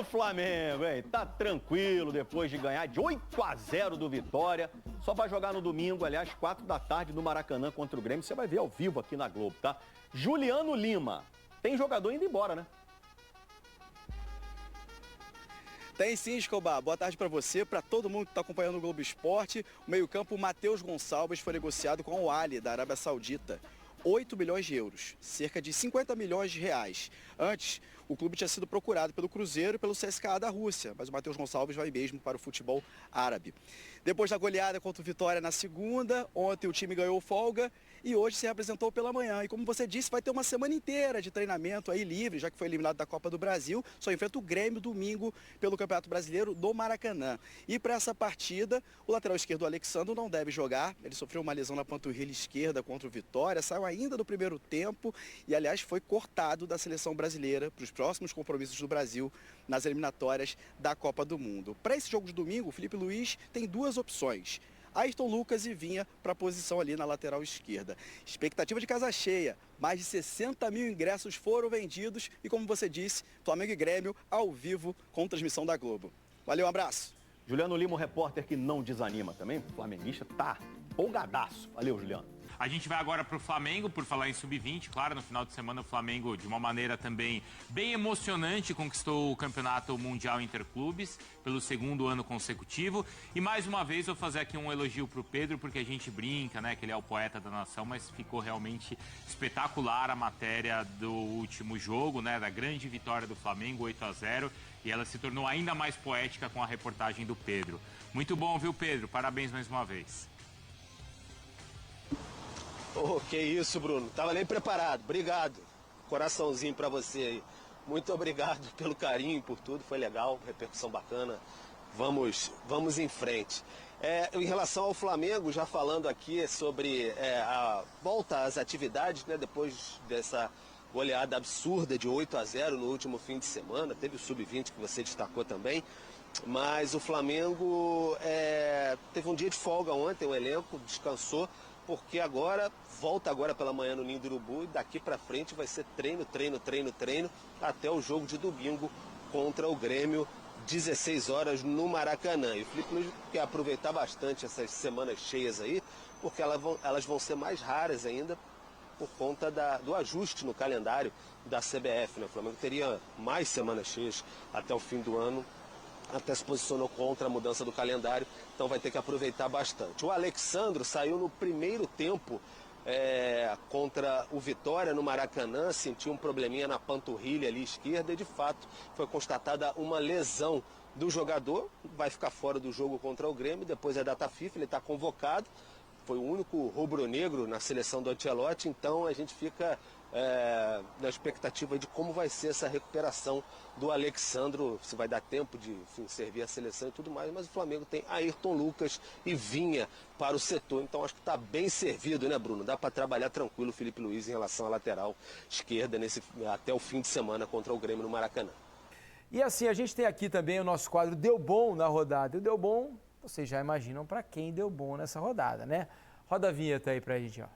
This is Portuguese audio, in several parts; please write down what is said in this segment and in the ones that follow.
o Flamengo, hein? Tá tranquilo depois de ganhar de 8-0 do Vitória. Só vai jogar no domingo, aliás, 4 da tarde no Maracanã contra o Grêmio. Você vai ver ao vivo aqui na Globo, tá? Juliano Lima. Tem jogador indo embora, né? Tem sim, Escobar. Boa tarde para você, para todo mundo que está acompanhando o Globo Esporte. O meio-campo Matheus Gonçalves foi negociado com o Al da Arábia Saudita. 8 milhões de euros, cerca de 50 milhões de reais. Antes, o clube tinha sido procurado pelo Cruzeiro e pelo CSKA da Rússia, mas o Matheus Gonçalves vai mesmo para o futebol árabe. Depois da goleada contra o Vitória na segunda, ontem o time ganhou folga e hoje se apresentou pela manhã. E como você disse, vai ter uma semana inteira de treinamento aí livre, já que foi eliminado da Copa do Brasil. Só enfrenta o Grêmio domingo pelo Campeonato Brasileiro do Maracanã. E para essa partida, o lateral esquerdo Alexandro não deve jogar. Ele sofreu uma lesão na panturrilha esquerda contra o Vitória, saiu ainda do primeiro tempo e, aliás, foi cortado da seleção brasileira para os próximos compromissos do Brasil nas eliminatórias da Copa do Mundo. Para esse jogo de domingo, o Felipe Luiz tem duas opções: Ayrton Lucas e Vinha para a posição ali na lateral esquerda. Expectativa de casa cheia, mais de 60 mil ingressos foram vendidos e, como você disse, Flamengo e Grêmio ao vivo com transmissão da Globo. Valeu, um abraço. Juliano Lima, um repórter que não desanima também, flamenguista, tá empolgadaço. Valeu, Juliano. A gente vai agora para o Flamengo, por falar em sub-20. Claro, no final de semana o Flamengo, de uma maneira também bem emocionante, conquistou o Campeonato Mundial Interclubes pelo segundo ano consecutivo. E mais uma vez vou fazer aqui um elogio para o Pedro, porque a gente brinca, né, que ele é o poeta da nação, mas ficou realmente espetacular a matéria do último jogo, né, da grande vitória do Flamengo, 8-0. E ela se tornou ainda mais poética com a reportagem do Pedro. Muito bom, viu, Pedro? Parabéns mais uma vez. Oh, que isso, Bruno. Tava nem preparado. Obrigado. Coraçãozinho pra você aí. Muito obrigado pelo carinho e por tudo. Foi legal, repercussão bacana. Vamos em frente. Em relação ao Flamengo, já falando aqui sobre a volta às atividades, né, depois dessa goleada absurda de 8-0 no último fim de semana. Teve o sub-20 que você destacou também. Mas o Flamengo teve um dia de folga ontem, o elenco descansou, porque volta agora pela manhã no Ninho do Urubu e daqui para frente vai ser treino até o jogo de domingo contra o Grêmio, 16 horas no Maracanã. E o Felipe Luiz quer aproveitar bastante essas semanas cheias aí, porque elas vão ser mais raras ainda por conta do ajuste no calendário da CBF, né? O Flamengo teria mais semanas cheias até o fim do ano. Até se posicionou contra a mudança do calendário, então vai ter que aproveitar bastante. O Alexandro saiu no primeiro tempo contra o Vitória no Maracanã, sentiu um probleminha na panturrilha ali esquerda e de fato foi constatada uma lesão do jogador, vai ficar fora do jogo contra o Grêmio, depois é data FIFA, ele está convocado, foi o único rubro-negro na seleção do Ancelotti, então a gente fica na expectativa de como vai ser essa recuperação do Alexandro, se vai dar tempo de servir a seleção e tudo mais, mas o Flamengo tem Ayrton Lucas e Vinha para o setor, então acho que está bem servido, né, Bruno? Dá para trabalhar tranquilo o Felipe Luiz em relação à lateral esquerda até o fim de semana contra o Grêmio no Maracanã. E assim, a gente tem aqui também o nosso quadro Deu Bom na rodada. E o Deu Bom, vocês já imaginam para quem deu bom nessa rodada, né? Roda a vinheta aí pra gente, ó.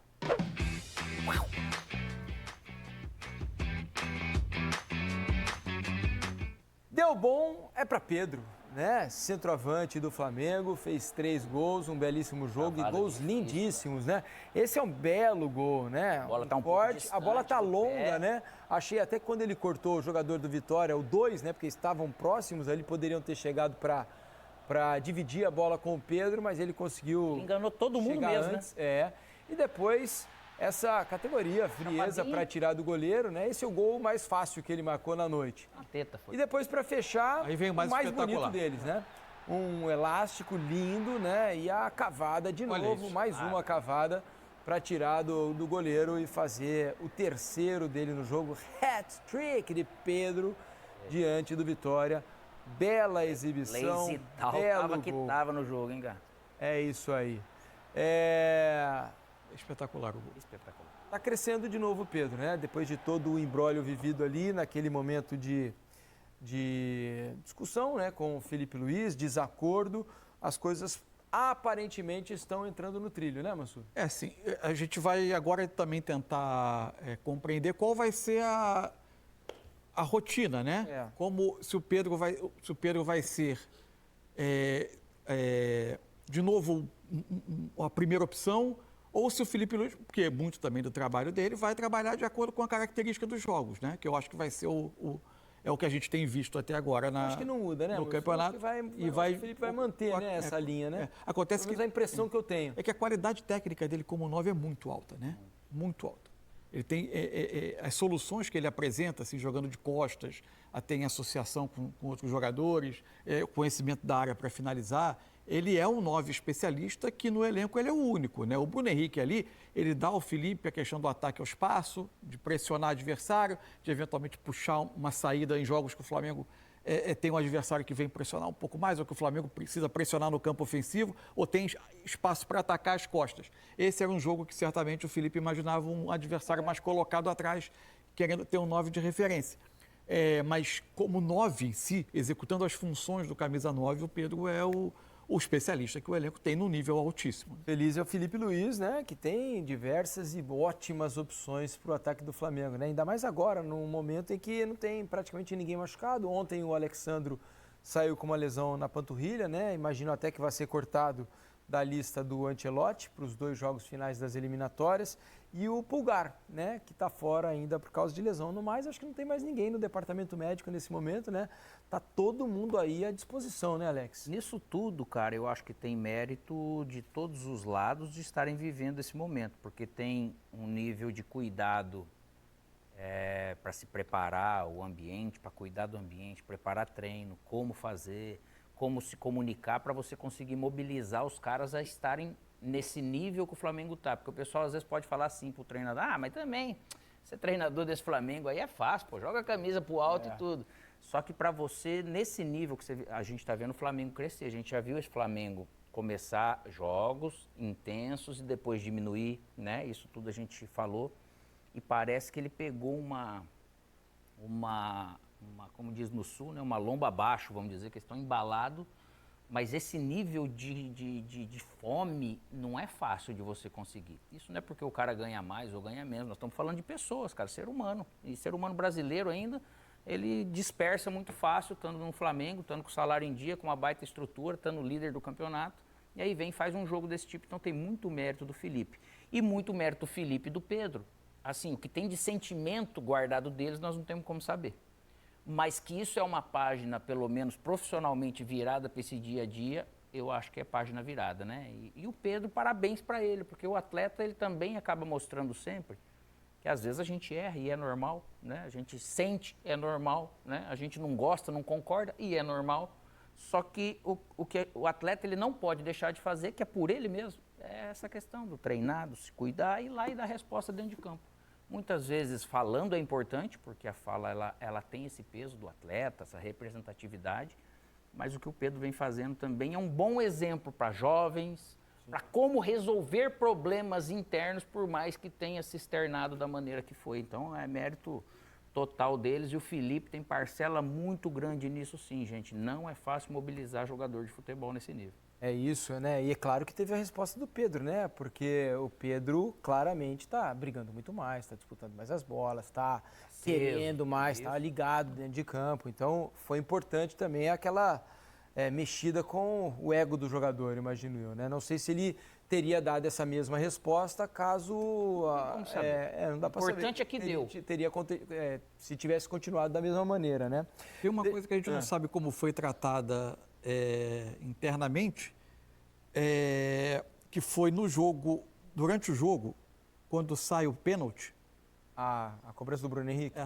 Deu bom é para Pedro, né? Centroavante do Flamengo, fez 3 gols, um belíssimo jogo e gols lindíssimos, né? Esse é um belo gol, né? A bola tá um pouco distante, a bola tá longa, né? Achei até que quando ele cortou o jogador do Vitória, o 2, né? Porque estavam próximos ali, poderiam ter chegado para dividir a bola com o Pedro, mas ele conseguiu. Enganou todo mundo mesmo, antes, né? E depois essa categoria, frieza para tirar do goleiro, né? Esse é o gol mais fácil que ele marcou na noite. A teta foi. E depois para fechar, aí vem o mais bonito deles, né? Um elástico lindo, né? E a cavada de novo, mais uma cavada para tirar do goleiro e fazer o terceiro dele no jogo. Hat-trick de Pedro diante do Vitória. Bela exibição, Lazy tal, belo que gol. tava no jogo, hein, cara? É isso aí. Espetacular o gol. Espetacular. Tá crescendo de novo o Pedro, né? Depois de todo o imbróglio vivido ali, naquele momento de discussão, né, com o Felipe Luiz, desacordo, as coisas aparentemente estão entrando no trilho, né, Mansur? Sim. A gente vai agora também tentar compreender qual vai ser a rotina, né? Como se o Pedro vai ser, de novo, a primeira opção, ou se o Felipe Luiz, porque é muito também do trabalho dele, vai trabalhar de acordo com a característica dos jogos, né? Que eu acho que vai ser o que a gente tem visto até agora acho que não muda, né? no campeonato. O Felipe vai manter, né, essa linha, né? Acontece que a impressão que eu tenho é que a qualidade técnica dele como 9 é muito alta, né? Muito alta. Ele tem as soluções que ele apresenta, assim, jogando de costas, até em associação com outros jogadores, conhecimento da área para finalizar. Ele é um 9 especialista que no elenco ele é o único, né? O Bruno Henrique ali, ele dá ao Felipe a questão do ataque ao espaço, de pressionar o adversário, de eventualmente puxar uma saída em jogos que o Flamengo tem um adversário que vem pressionar um pouco mais, ou que o Flamengo precisa pressionar no campo ofensivo, ou tem espaço para atacar as costas. Esse era um jogo que certamente o Felipe imaginava um adversário mais colocado atrás, querendo ter um 9 de referência. Mas como 9 em si, executando as funções do camisa 9, o Pedro é o especialista que o elenco tem num nível altíssimo. Feliz é o Felipe Luiz, né? Que tem diversas e ótimas opções para o ataque do Flamengo, né? Ainda mais agora, num momento em que não tem praticamente ninguém machucado. Ontem o Alexandro saiu com uma lesão na panturrilha, né? Imagino até que vai ser cortado da lista do Ancelotti para os 2 jogos finais das eliminatórias. E o Pulgar, né? Que está fora ainda por causa de lesão. No mais, acho que não tem mais ninguém no departamento médico nesse momento, né? Tá todo mundo aí à disposição, né, Alex? Nisso tudo, cara, eu acho que tem mérito de todos os lados de estarem vivendo esse momento, porque tem um nível de cuidado para se preparar o ambiente, para cuidar do ambiente, preparar treino, como fazer, como se comunicar para você conseguir mobilizar os caras a estarem nesse nível que o Flamengo está. Porque o pessoal às vezes pode falar assim pro treinador, mas também, ser treinador desse Flamengo aí é fácil, pô, joga a camisa pro alto e tudo. Só que para você, nesse nível que a gente está vendo o Flamengo crescer, a gente já viu esse Flamengo começar jogos intensos e depois diminuir, né? Isso tudo a gente falou. E parece que ele pegou uma como diz no Sul, né? Uma lomba abaixo, vamos dizer, que eles estão embalados. Mas esse nível de fome não é fácil de você conseguir. Isso não é porque o cara ganha mais ou ganha menos. Nós estamos falando de pessoas, cara, ser humano. E ser humano brasileiro ainda, ele dispersa muito fácil, estando no Flamengo, estando com o salário em dia, com uma baita estrutura, estando líder do campeonato. E aí vem e faz um jogo desse tipo. Então tem muito mérito do Felipe. E muito mérito do Felipe e do Pedro. Assim, o que tem de sentimento guardado deles, nós não temos como saber. Mas que isso é uma página, pelo menos profissionalmente virada para esse dia a dia, eu acho que é página virada, né? E o Pedro, parabéns para ele, porque o atleta, ele também acaba mostrando sempre que às vezes a gente erra e é normal, né? A gente sente, é normal, né? A gente não gosta, não concorda e é normal. Só que o atleta, ele não pode deixar de fazer, que é por ele mesmo, é essa questão do treinar, do se cuidar e ir lá e dar resposta dentro de campo. Muitas vezes falando é importante, porque a fala ela tem esse peso do atleta, essa representatividade, mas o que o Pedro vem fazendo também é um bom exemplo para jovens, para como resolver problemas internos, por mais que tenha se externado da maneira que foi. Então é mérito total deles e o Felipe tem parcela muito grande nisso sim, gente. Não é fácil mobilizar jogador de futebol nesse nível. É isso, né? E é claro que teve a resposta do Pedro, né? Porque o Pedro claramente está brigando muito mais, está disputando mais as bolas, está querendo mais, está ligado dentro de campo. Então foi importante também aquela mexida com o ego do jogador, imagino eu, né? Não sei se ele teria dado essa mesma resposta caso... Vamos saber. Não dá para saber. O importante é que deu. Se tivesse continuado da mesma maneira, né? Tem uma coisa que a gente não sabe como foi tratada internamente, que foi no jogo, durante o jogo, quando sai o pênalti. A cobrança do Bruno Henrique?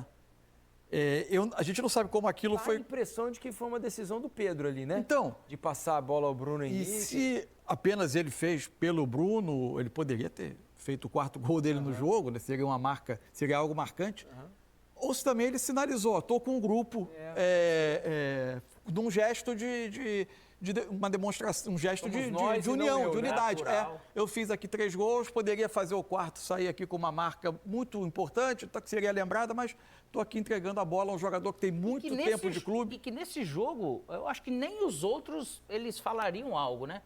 A gente não sabe como aquilo foi... Dá a impressão de que foi uma decisão do Pedro ali, né? Então... De passar a bola ao Bruno Henrique. E se apenas ele fez pelo Bruno, ele poderia ter feito o 4º gol dele no jogo, né? Seria uma marca, seria algo marcante. Ou se também ele sinalizou, estou com um grupo, num gesto de uma demonstração, um gesto de união, de unidade. Eu fiz aqui 3 gols, poderia fazer o 4º, sair aqui com uma marca muito importante, que seria lembrada, mas estou aqui entregando a bola a um jogador que tem muito tempo de clube. E que nesse jogo, eu acho que nem os outros, eles falariam algo, né?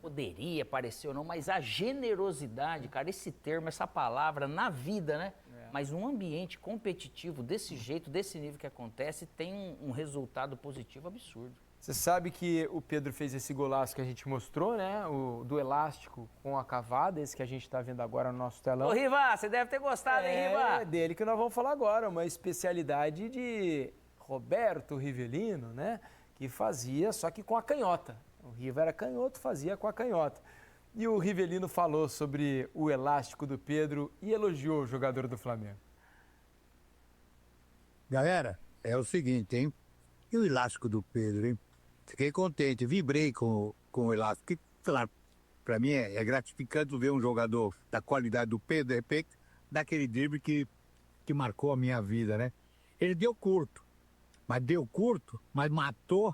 Poderia parecer ou não, mas a generosidade, cara, esse termo, essa palavra, na vida, né? Mas um ambiente competitivo desse jeito, desse nível que acontece, tem um resultado positivo absurdo. Você sabe que o Pedro fez esse golaço que a gente mostrou, né? O do elástico com a cavada, esse que a gente está vendo agora no nosso telão. Ô, Riva, você deve ter gostado, hein, Riva? É dele que nós vamos falar agora, uma especialidade de Roberto Rivelino, né? Que fazia, só que com a canhota. O Riva era canhoto, fazia com a canhota. E o Rivelino falou sobre o elástico do Pedro e elogiou o jogador do Flamengo. Galera, é o seguinte, hein? E o elástico do Pedro, hein? Fiquei contente, vibrei com o elástico. Que, claro, para mim é gratificante ver um jogador da qualidade do Pedro, de repente, daquele drible que marcou a minha vida, né? Ele deu curto, mas matou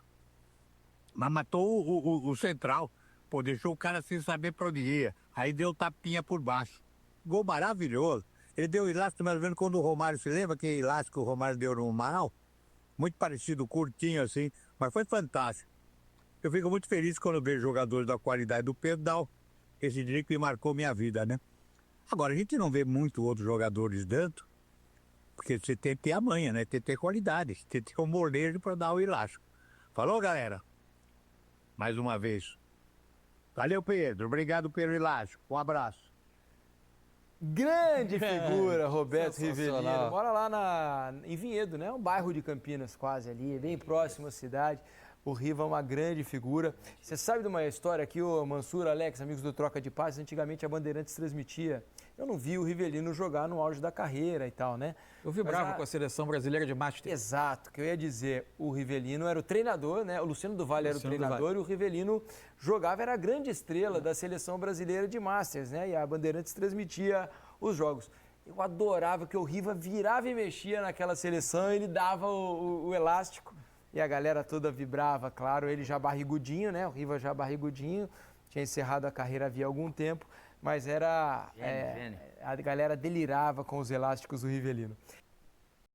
o central. Pô, deixou o cara sem saber para onde ia. Aí deu tapinha por baixo. Gol maravilhoso. Ele deu elástico, mais ou menos quando o Romário, se lembra que elástico o Romário deu no Manaus? Muito parecido, curtinho assim, mas foi fantástico. Eu fico muito feliz quando vejo jogadores da qualidade do Pedro dar esse drible que marcou minha vida, né? Agora, a gente não vê muito outros jogadores dando, porque você tem que ter a manha, né? Tem que ter qualidade, tem que ter o molejo para dar o elástico. Falou, galera? Mais uma vez. Valeu, Pedro. Obrigado pelo elástico. Um abraço. Grande figura, Roberto Rivelino. Mora lá em Vinhedo, né? Um bairro de Campinas quase ali, bem próximo à cidade. O Riva é uma grande figura. Você sabe de uma história aqui, o Mansur, Alex, amigos do Troca de Passes, antigamente a Bandeirantes transmitia. Eu não vi o Rivelino jogar no auge da carreira e tal, né? Eu vibrava com a seleção brasileira de Master. Exato, que eu ia dizer, o Rivelino era o treinador, né? O Luciano do Vale era o treinador e o Rivelino jogava, era a grande estrela da seleção brasileira de Masters, né? E a Bandeirantes transmitia os jogos. Eu adorava que o Riva virava e mexia naquela seleção, ele dava o elástico e a galera toda vibrava, claro, ele já barrigudinho, né? O Riva já barrigudinho, tinha encerrado a carreira havia algum tempo, mas era... a galera delirava com os elásticos do Rivelino.